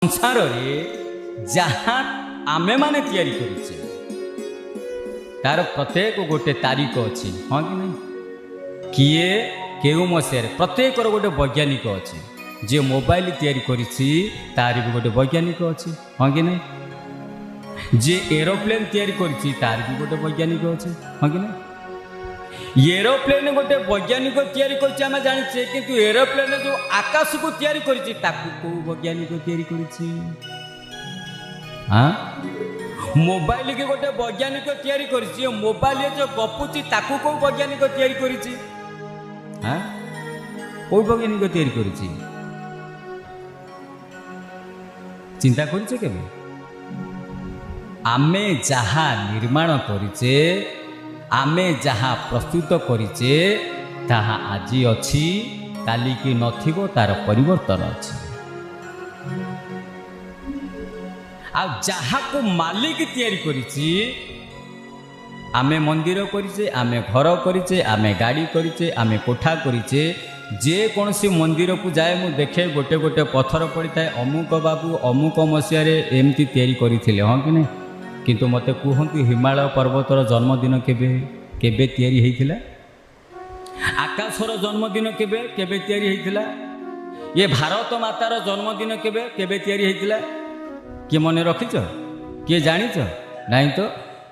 संसार जहाँ आमे माने तैयारी करिचे तार प्रत्येक गोटे तारीख अच्छी हाँ कि नहीं किए केउ मसीह प्रत्येक गोटे वैज्ञानिक अच्छी जे मोबाइल तैयारी करिछि तार भी गोटे वैज्ञानिक अच्छी हाँ कि नहीं जे एरोप्लेन तैयारी करिछि तार भी गोटे वैज्ञानिक अच्छे हाँ कि नहीं एरोप्लेन गोटे वैज्ञानिक तैयारी करछि आमे जानिछे किंतु एरोप्लेन जो आकाश को तैयारी करिछि ताकू को वैज्ञानिक तैयारी करिछि हाँ मोबाइल के गोटे वैज्ञानिक तैयारी करिछि मोबाइल जो गपुछि ताकू को वैज्ञानिक तैयारी करिछि हाँ को वैज्ञानिक तैयारी करिछि चिंता करिछे केबे आमे जहा निर्माण करिछे आमे जहाँ प्रस्तुत करिचे ताहा आज अच्छी काली की नथिबो तार परिवर्तन अच्छी आ जहाँ को मालिक तैयारी करिची आमे मंदिर करिचे आमे घर करिचे आमे गाड़ी करिचे आमे कोठा करिचे जे कौन सी मंदिर को जाए मु देखे गोटे गोटे पत्थर पड़ी था अमुक बाबू अमुक मसीह एमती तैयारी करथिले हाँ कि नहीं किंतु मते कहतु हिमालय पर्वतर जन्मदिन केबे केबे तैयारी होइथिला आकाशर जन्मदिन केबे केबे तैयारी होइथिला ये भारत मातार जन्मदिन केबे केबे तैयारी होइथिला किए मन रखिछ किए जानिछ नहीं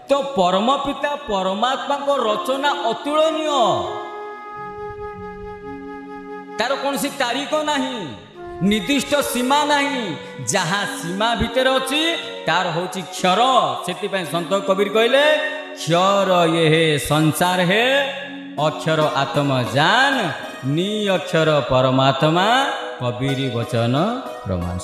तो परम पिता परमात्मा को रचना अतुलनीय तार कौन सी तारीख नहीं निर्दिष्ट सीमा नहीं जहाँ सीमा भितर अच्छी तार हूँ क्षर से संत कबीर कहले क्षर ये है संसार है अक्षर आत्म जान नी अक्षर परमात्मा कबीर वचन प्रमाण।